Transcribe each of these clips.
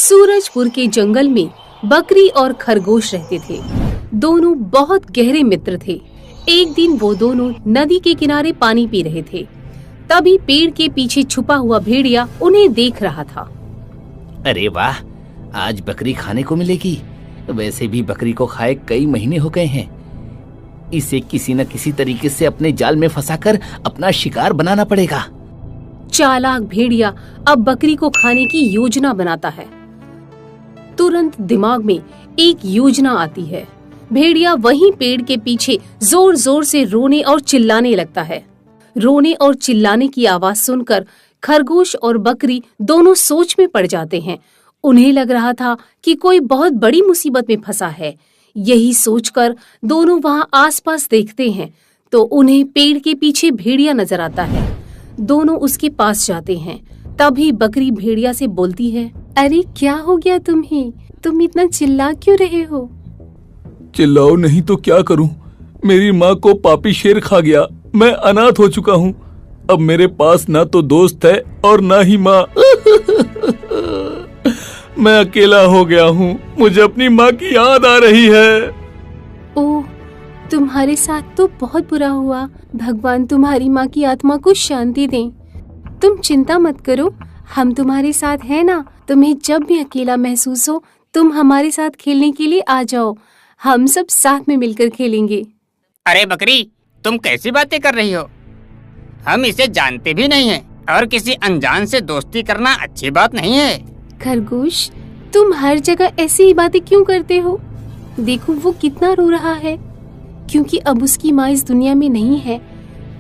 सूरजपुर के जंगल में बकरी और खरगोश रहते थे। दोनों बहुत गहरे मित्र थे। एक दिन वो दोनों नदी के किनारे पानी पी रहे थे। तभी पेड़ के पीछे छुपा हुआ भेड़िया उन्हें देख रहा था। अरे वाह, आज बकरी खाने को मिलेगी। वैसे भी बकरी को खाए कई महीने हो गए हैं। इसे किसी न किसी तरीके से अपने जाल में फंसाकर अपना शिकार बनाना पड़ेगा। चालाक भेड़िया अब बकरी को खाने की योजना बनाता है। तुरंत दिमाग में एक योजना आती है। भेड़िया वहीं पेड़ के पीछे जोर जोर से रोने और चिल्लाने लगता है। रोने और चिल्लाने की आवाज सुनकर खरगोश और बकरी दोनों सोच में पड़ जाते हैं। उन्हें लग रहा था कि कोई बहुत बड़ी मुसीबत में फंसा है। यही सोचकर दोनों वहां आसपास देखते हैं तो उन्हें पेड़ के पीछे भेड़िया नजर आता है। दोनों उसके पास जाते हैं। तभी बकरी भेड़िया से बोलती है, अरे क्या हो गया तुम्हें? तुम इतना चिल्ला क्यों रहे हो? चिल्लाओ नहीं तो क्या करूं? मेरी माँ को पापी शेर खा गया। मैं अनाथ हो चुका हूँ। अब मेरे पास ना तो दोस्त है और ना ही माँ। मैं अकेला हो गया हूँ। मुझे अपनी माँ की याद आ रही है। ओह, तुम्हारे साथ तो बहुत बुरा हुआ। भगवान तुम्हारी माँ की आत्मा को शांति दें। तुम चिंता मत करो, हम तुम्हारे साथ हैं ना। तुम्हें जब भी अकेला महसूस हो तुम हमारे साथ खेलने के लिए आ जाओ। हम सब साथ में मिलकर खेलेंगे। अरे बकरी, तुम कैसी बातें कर रही हो? हम इसे जानते भी नहीं हैं और किसी अनजान से दोस्ती करना अच्छी बात नहीं है। खरगोश, तुम हर जगह ऐसी ही बातें क्यों करते हो? देखो वो कितना रो रहा है, क्योंकि अब उसकी माँ इस दुनिया में नहीं है।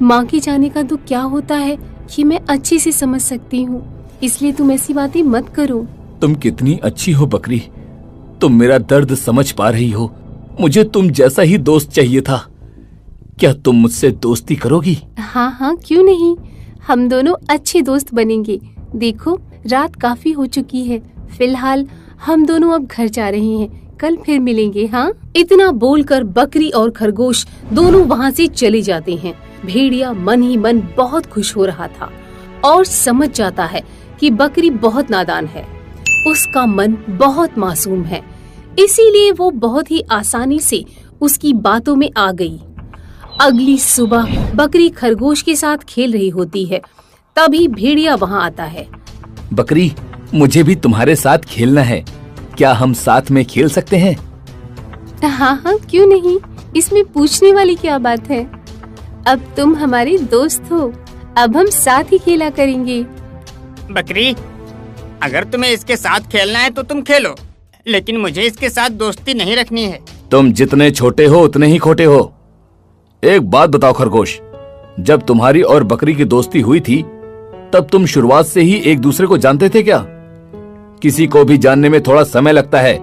माँ के जाने का दुख क्या होता है ये मैं अच्छे से समझ सकती हूँ, इसलिए तुम ऐसी बातें मत करो। तुम कितनी अच्छी हो बकरी। तुम मेरा दर्द समझ पा रही हो। मुझे तुम जैसा ही दोस्त चाहिए था। क्या तुम मुझसे दोस्ती करोगी? हाँ हाँ, क्यों नहीं। हम दोनों अच्छे दोस्त बनेंगे। देखो रात काफी हो चुकी है। फिलहाल हम दोनों अब घर जा रहे हैं। कल फिर मिलेंगे। हाँ। इतना बोलकर बकरी और खरगोश दोनों वहाँ से चले जाते हैं। भेड़िया मन ही मन बहुत खुश हो रहा था और समझ जाता है कि बकरी बहुत नादान है। उसका मन बहुत मासूम है, इसीलिए वो बहुत ही आसानी से उसकी बातों में आ गई। अगली सुबह बकरी खरगोश के साथ खेल रही होती है। तभी भेड़िया वहाँ आता है। बकरी, मुझे भी तुम्हारे साथ खेलना है। क्या हम साथ में खेल सकते हैं? हाँ हाँ, क्यों नहीं। इसमें पूछने वाली क्या बात है। अब तुम हमारे दोस्त हो। अब हम साथ ही खेला करेंगे। बकरी, अगर तुम्हें इसके साथ खेलना है तो तुम खेलो, लेकिन मुझे इसके साथ दोस्ती नहीं रखनी है। तुम जितने छोटे हो उतने ही खोटे हो। एक बात बताओ खरगोश, जब तुम्हारी और बकरी की दोस्ती हुई थी तब तुम शुरुआत से ही एक दूसरे को जानते थे क्या? किसी को भी जानने में थोड़ा समय लगता है,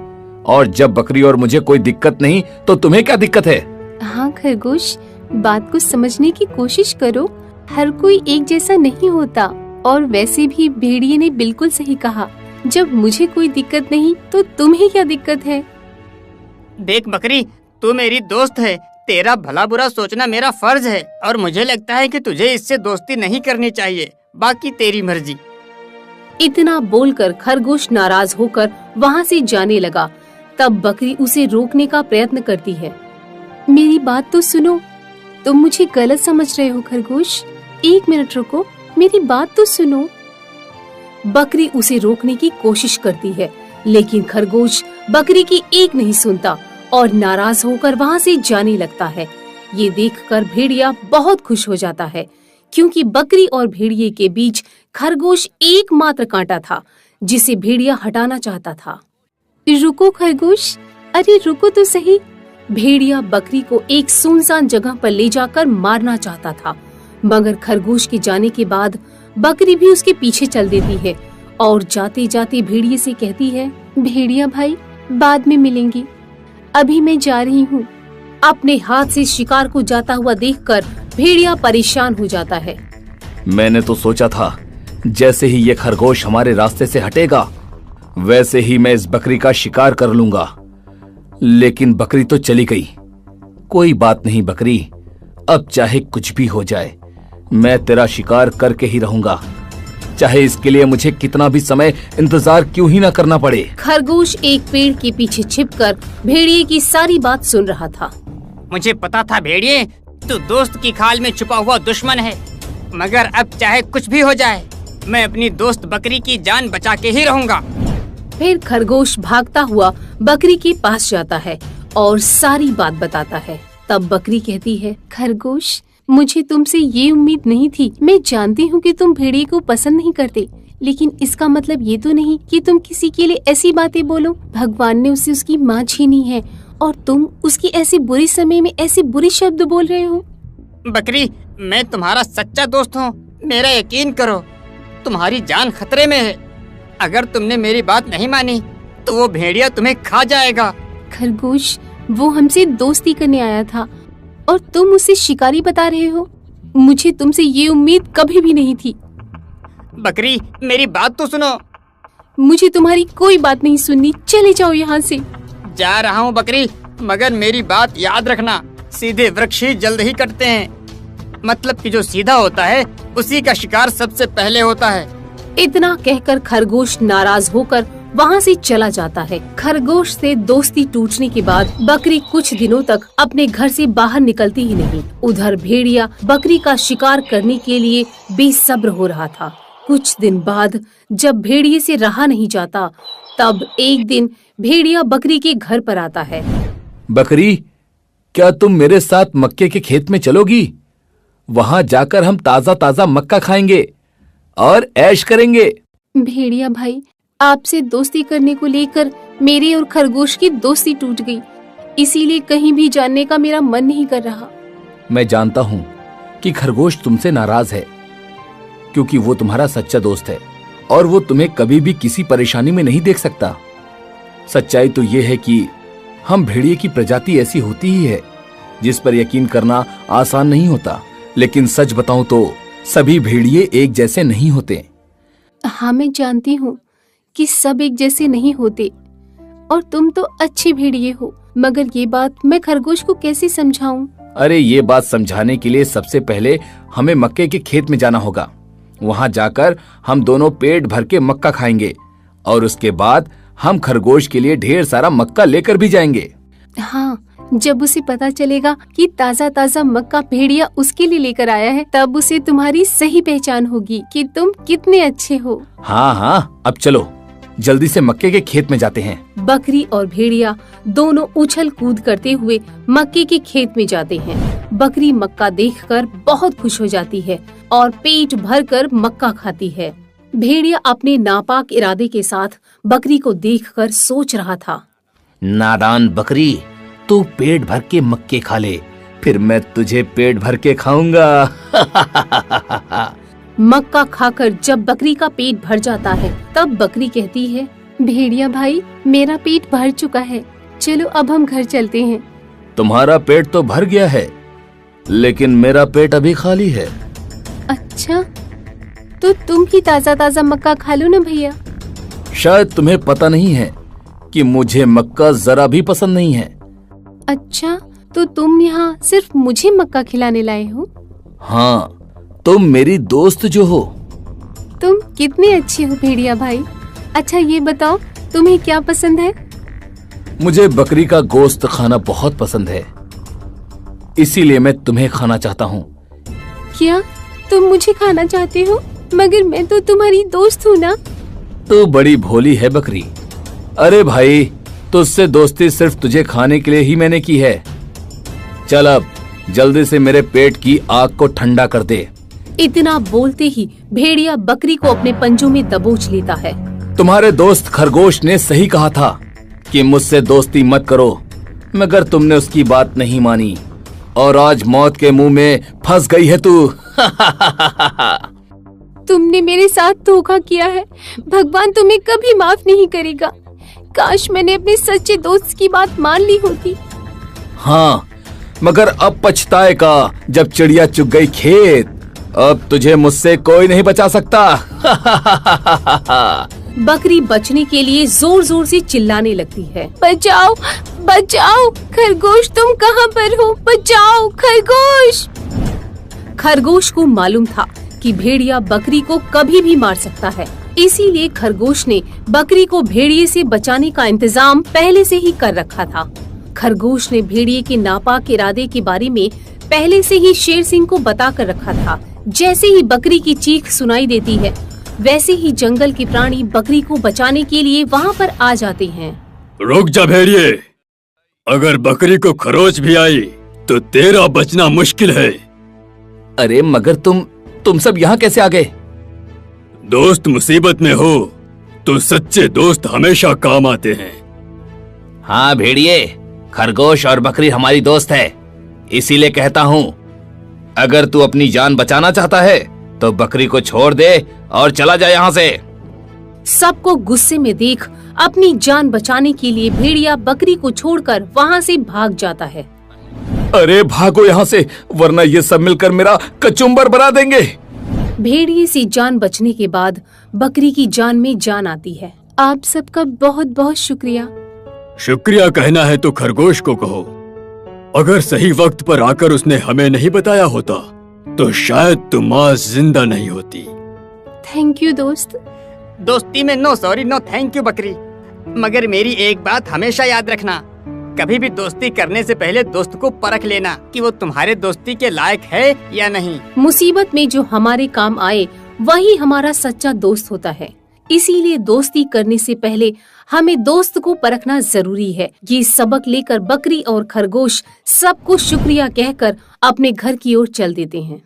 और जब बकरी और मुझे कोई दिक्कत नहीं तो तुम्हें क्या दिक्कत है? हाँ खरगोश, बात को समझने की कोशिश करो। हर कोई एक जैसा नहीं होता, और वैसे भी भेड़िए ने बिल्कुल सही कहा। जब मुझे कोई दिक्कत नहीं तो तुम्हें क्या दिक्कत है? देख बकरी, तू मेरी दोस्त है। तेरा भला बुरा सोचना मेरा फर्ज है, और मुझे लगता है कि तुझे इससे दोस्ती नहीं करनी चाहिए। बाकी तेरी मर्जी। इतना बोलकर खरगोश नाराज होकर वहाँ से जाने लगा। तब बकरी उसे रोकने का प्रयत्न करती है। मेरी बात तो सुनो, तुम मुझे गलत समझ रहे हो खरगोश। एक मिनट रुको, मेरी बात तो सुनो। बकरी उसे रोकने की कोशिश करती है, लेकिन खरगोश बकरी की एक नहीं सुनता और नाराज होकर वहाँ से जाने लगता है। ये देखकर भेड़िया बहुत खुश हो जाता है, क्योंकि बकरी और भेड़िए के बीच खरगोश एकमात्र कांटा था जिसे भेड़िया हटाना चाहता था। रुको खरगोश, अरे रुको तो सही। भेड़िया बकरी को एक सुनसान जगह पर ले जाकर मारना चाहता था, मगर खरगोश के जाने के बाद बकरी भी उसके पीछे चल देती है और जाते जाते भेड़िए से कहती है, भेड़िया भाई, बाद में मिलेंगे, अभी मैं जा रही हूँ। अपने हाथ से शिकार को जाता हुआ देखकर भेड़िया परेशान हो जाता है। मैंने तो सोचा था जैसे ही ये खरगोश हमारे रास्ते से हटेगा वैसे ही मैं इस बकरी का शिकार कर लूंगा, लेकिन बकरी तो चली गई। कोई बात नहीं बकरी, अब चाहे कुछ भी हो जाए मैं तेरा शिकार करके ही रहूंगा। चाहे इसके लिए मुझे कितना भी समय इंतजार क्यों ही ना करना पड़े। खरगोश एक पेड़ के पीछे छिपकर भेड़िए की सारी बात सुन रहा था। मुझे पता था भेड़िए, तू दोस्त की खाल में छुपा हुआ दुश्मन है, मगर अब चाहे कुछ भी हो जाए, मैं अपनी दोस्त बकरी की जान बचा के ही रहूंगा। फिर खरगोश भागता हुआ बकरी के पास जाता है और सारी बात बताता है। तब बकरी कहती है, खरगोश, मुझे तुमसे ये उम्मीद नहीं थी। मैं जानती हूँ कि तुम भेड़िए को पसंद नहीं करते, लेकिन इसका मतलब ये तो नहीं कि तुम किसी के लिए ऐसी बातें बोलो। भगवान ने उसे उसकी माँ छीनी है और तुम उसकी ऐसे बुरे समय में ऐसे बुरे शब्द बोल रहे हो। बकरी, मैं तुम्हारा सच्चा दोस्त हूँ, मेरा यकीन करो, तुम्हारी जान खतरे में है। अगर तुमने मेरी बात नहीं मानी तो वो भेड़िया तुम्हें खा जाएगा। खरगोश, वो हमसे दोस्ती करने आया था और तुम उसे शिकारी बता रहे हो। मुझे तुमसे ये उम्मीद कभी भी नहीं थी। बकरी, मेरी बात तो सुनो। मुझे तुम्हारी कोई बात नहीं सुननी, चले जाओ यहाँ से। जा रहा हूँ बकरी, मगर मेरी बात याद रखना, सीधे वृक्ष ही जल्द ही कटते हैं। मतलब कि जो सीधा होता है उसी का शिकार सबसे पहले होता है। इतना कहकर खरगोश नाराज होकर वहाँ से चला जाता है। खरगोश से दोस्ती टूटने के बाद बकरी कुछ दिनों तक अपने घर से बाहर निकलती ही नहीं। उधर भेड़िया बकरी का शिकार करने के लिए बेसब्र हो रहा था। कुछ दिन बाद जब भेड़िए से रहा नहीं जाता, तब एक दिन भेड़िया बकरी के घर पर आता है। बकरी, क्या तुम मेरे साथ मक्के के खेत में चलोगी? वहाँ जाकर हम ताजा ताजा मक्का खाएंगे और ऐश करेंगे। भेड़िया भाई, आपसे दोस्ती करने को लेकर मेरे और खरगोश की दोस्ती टूट गई, इसीलिए कहीं भी जाने का मेरा मन नहीं कर रहा। मैं जानता हूँ कि खरगोश तुमसे नाराज है, क्योंकि वो तुम्हारा सच्चा दोस्त है और वो तुम्हें कभी भी किसी परेशानी में नहीं देख सकता। सच्चाई तो ये है कि हम भेड़िए की प्रजाति ऐसी होती ही है जिस पर यकीन करना आसान नहीं होता। लेकिन सच बताऊं तो सभी भेड़िए एक जैसे नहीं होते। हाँ, मैं जानती हूँ कि सब एक जैसे नहीं होते और तुम तो अच्छे भेड़िए हो, मगर ये बात मैं खरगोश को कैसे समझाऊं? अरे, ये बात समझाने के लिए सबसे पहले हमें मक्के के खेत में जाना होगा। वहाँ जाकर हम दोनों पेट भर के मक्का खाएंगे और उसके बाद हम खरगोश के लिए ढेर सारा मक्का लेकर भी जाएंगे। हाँ, जब उसे पता चलेगा कि ताजा ताजा मक्का भेड़िया उसके लिए लेकर आया है, तब उसे तुम्हारी सही पहचान होगी कि तुम कितने अच्छे हो। हाँ हाँ, अब चलो जल्दी से मक्के के खेत में जाते हैं। बकरी और भेड़िया दोनों उछल कूद करते हुए मक्के के खेत में जाते हैं। बकरी मक्का देखकर बहुत खुश हो जाती है और पेट भरकर मक्का खाती है। भेड़िया अपने नापाक इरादे के साथ बकरी को देखकर सोच रहा था, नादान बकरी, तू पेट भर के मक्के खा ले, फिर मैं तुझे पेट भर के खाऊंगा। मक्का खाकर जब बकरी का पेट भर जाता है, तब बकरी कहती है, भेड़िया भाई, मेरा पेट भर चुका है, चलो अब हम घर चलते हैं। तुम्हारा पेट तो भर गया है, लेकिन मेरा पेट अभी खाली है। अच्छा, तो तुम ही ताजा ताजा मक्का खा लो ना भैया। शायद तुम्हें पता नहीं है कि मुझे मक्का जरा भी पसंद नहीं है। अच्छा, तो तुम यहाँ सिर्फ मुझे मक्का खिलाने लाए हो? हाँ, तुम मेरी दोस्त जो हो। तुम कितने अच्छे हो भेड़िया भाई। अच्छा ये बताओ, तुम्हें क्या पसंद है? मुझे बकरी का गोश्त खाना बहुत पसंद है, इसीलिए मैं तुम्हें खाना चाहता हूँ। क्या तुम मुझे खाना चाहते हो? मगर मैं तो तुम्हारी दोस्त हूँ ना। तू बड़ी भोली है बकरी। अरे भाई, तुझसे दोस्ती सिर्फ तुझे खाने के लिए ही मैंने की है। चल अब जल्दी से मेरे पेट की आग को ठंडा कर दे। इतना बोलते ही भेड़िया बकरी को अपने पंजों में दबोच लेता है। तुम्हारे दोस्त खरगोश ने सही कहा था कि मुझसे दोस्ती मत करो, मगर तुमने उसकी बात नहीं मानी और आज मौत के मुंह में फंस गई है तू। तुमने मेरे साथ धोखा किया है, भगवान तुम्हें कभी माफ नहीं करेगा। काश मैंने अपने सच्चे दोस्त की बात मान ली होती। हाँ, मगर अब पछताएगा जब चिड़िया चुग गई खेत। अब तुझे मुझसे कोई नहीं बचा सकता। बकरी बचने के लिए जोर जोर से चिल्लाने लगती है, बचाओ बचाओ, खरगोश तुम कहाँ पर हो? बचाओ खरगोश। खरगोश को मालूम था कि भेड़िया बकरी को कभी भी मार सकता है। इसीलिए खरगोश ने बकरी को भेड़िए से बचाने का इंतजाम पहले से ही कर रखा था। खरगोश ने भेड़िए के नापाक इरादे के बारे में पहले से ही शेर सिंह को बता कर रखा था। जैसे ही बकरी की चीख सुनाई देती है, वैसे ही जंगल के प्राणी बकरी को बचाने के लिए वहाँ पर आ जाते हैं। रुक जा भेड़िए, अगर बकरी को खरोच भी आई तो तेरा बचना मुश्किल है। अरे मगर तुम सब यहाँ कैसे आ गए? दोस्त मुसीबत में हो तो सच्चे दोस्त हमेशा काम आते हैं। हाँ भेड़िए, खरगोश और बकरी हमारी दोस्त है, इसीलिए कहता हूँ अगर तू अपनी जान बचाना चाहता है तो बकरी को छोड़ दे और चला जा यहाँ से। सबको गुस्से में देख अपनी जान बचाने के लिए भेड़िया बकरी को छोड़कर वहाँ से भाग जाता है। अरे भागो यहाँ से, वरना ये सब मिलकर मेरा कचुम्बर बना देंगे। भेड़िए से जान बचने के बाद बकरी की जान में जान आती है। आप सबका बहुत बहुत शुक्रिया। शुक्रिया कहना है तो खरगोश को कहो। अगर सही वक्त पर आकर उसने हमें नहीं बताया होता तो शायद तुम आज जिंदा नहीं होती। थैंक यू दोस्त। दोस्ती में no sorry no thank you बकरी। मगर मेरी एक बात हमेशा याद रखना, कभी भी दोस्ती करने से पहले दोस्त को परख लेना कि वो तुम्हारे दोस्ती के लायक है या नहीं। मुसीबत में जो हमारे काम आए वही हमारा सच्चा दोस्त होता है। इसीलिए दोस्ती करने से पहले हमें दोस्त को परखना जरूरी है। ये सबक लेकर बकरी और खरगोश सबको शुक्रिया कहकर अपने घर की ओर चल देते हैं।